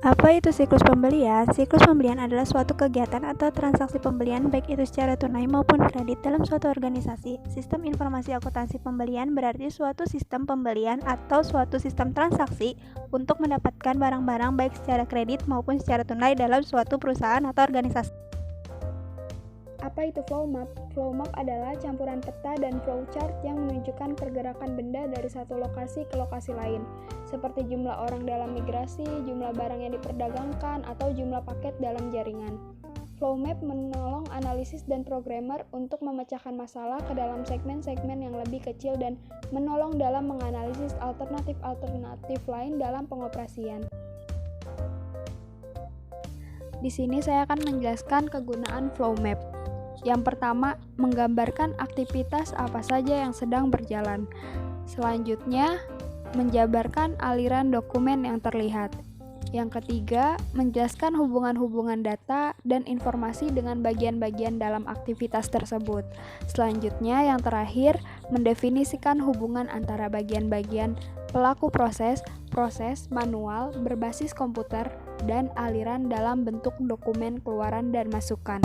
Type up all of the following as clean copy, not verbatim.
Apa itu siklus pembelian? Siklus pembelian adalah suatu kegiatan atau transaksi pembelian baik itu secara tunai maupun kredit dalam suatu organisasi. Sistem informasi akuntansi pembelian berarti suatu sistem pembelian atau suatu sistem transaksi untuk mendapatkan barang-barang baik secara kredit maupun secara tunai dalam suatu perusahaan atau organisasi. Apa itu flow map? Flow map adalah campuran peta dan flowchart yang menunjukkan pergerakan benda dari satu lokasi ke lokasi lain, seperti jumlah orang dalam migrasi, jumlah barang yang diperdagangkan, atau jumlah paket dalam jaringan. Flow map menolong analisis dan programmer untuk memecahkan masalah ke dalam segmen-segmen yang lebih kecil dan menolong dalam menganalisis alternatif-alternatif lain dalam pengoperasian. Di sini saya akan menjelaskan kegunaan flow map. Yang pertama, menggambarkan aktivitas apa saja yang sedang berjalan. Selanjutnya, menjabarkan aliran dokumen yang terlihat. Yang ketiga, menjelaskan hubungan-hubungan data dan informasi dengan bagian-bagian dalam aktivitas tersebut. Selanjutnya, yang terakhir, mendefinisikan hubungan antara bagian-bagian pelaku proses manual berbasis komputer, dan aliran dalam bentuk dokumen keluaran dan masukan.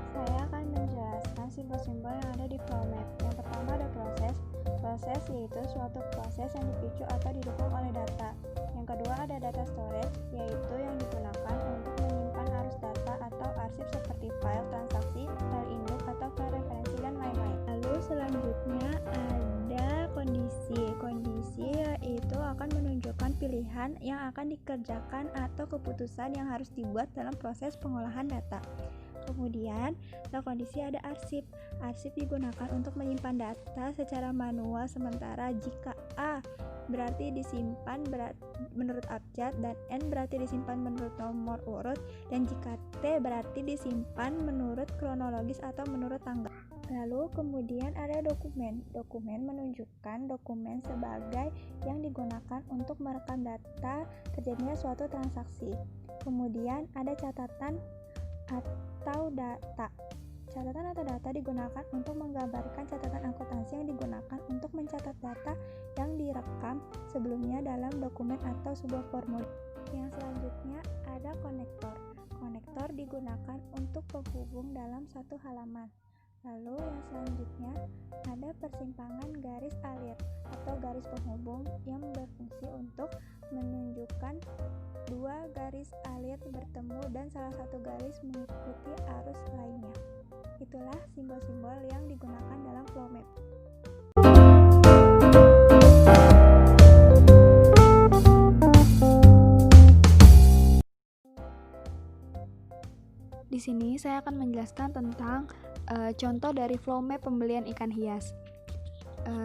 Saya akan menjelaskan simbol-simbol yang ada di flow map. Yang pertama ada proses. Proses yaitu suatu proses yang dipicu atau didukung oleh data. Yang kedua ada data storage, yaitu yang digunakan untuk menyimpan arus data atau arsip seperti file transaksi, file induk, atau file referensi, dan lain-lain. Lalu selanjutnya ada kondisi. Kondisi yaitu akan menunjukkan pilihan yang akan dikerjakan atau keputusan yang harus dibuat dalam proses pengolahan data. Kemudian, setelah kondisi ada arsip. Arsip digunakan untuk menyimpan data secara manual, sementara jika A berarti disimpan menurut abjad, dan N berarti disimpan menurut nomor urut, dan jika T berarti disimpan menurut kronologis atau menurut tanggal. Lalu kemudian ada dokumen. Dokumen menunjukkan dokumen sebagai yang digunakan untuk merekam data terjadinya suatu transaksi. Kemudian ada catatan atau data. Catatan atau data digunakan untuk menggambarkan catatan akuntansi yang digunakan untuk mencatat data yang direkam sebelumnya dalam dokumen atau sebuah formulir. Yang selanjutnya ada konektor. Konektor digunakan untuk penghubung dalam satu halaman. Lalu yang selanjutnya ada persimpangan garis alir atau garis penghubung yang berfungsi untuk menunjukkan dua garis alir bertemu dan salah satu garis mengikuti arus lainnya. Itulah simbol-simbol yang digunakan dalam flow map. Di sini saya akan menjelaskan tentang contoh dari flow map pembelian ikan hias.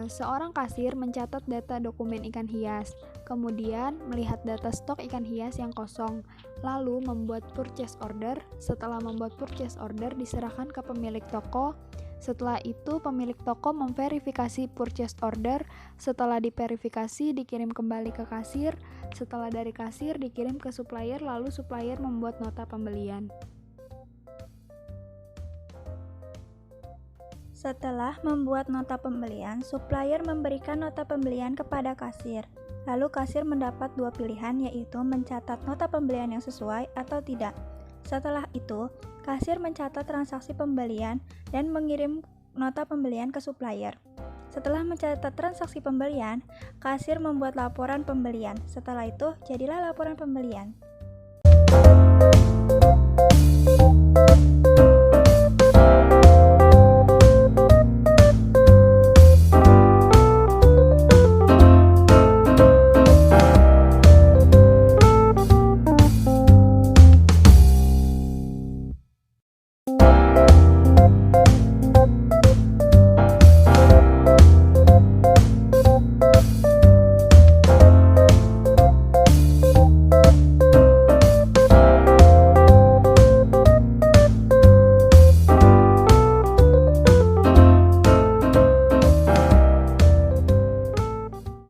Seorang kasir mencatat data dokumen ikan hias, kemudian melihat data stok ikan hias yang kosong, lalu membuat purchase order. Setelah membuat purchase order, diserahkan ke pemilik toko. Setelah itu, pemilik toko memverifikasi purchase order. Setelah diverifikasi, dikirim kembali ke kasir. Setelah dari kasir, dikirim ke supplier, lalu supplier membuat nota pembelian. Setelah membuat nota pembelian, supplier memberikan nota pembelian kepada kasir. Lalu kasir mendapat dua pilihan, yaitu mencatat nota pembelian yang sesuai atau tidak. Setelah itu, kasir mencatat transaksi pembelian dan mengirim nota pembelian ke supplier. Setelah mencatat transaksi pembelian, kasir membuat laporan pembelian. Setelah itu, jadilah laporan pembelian.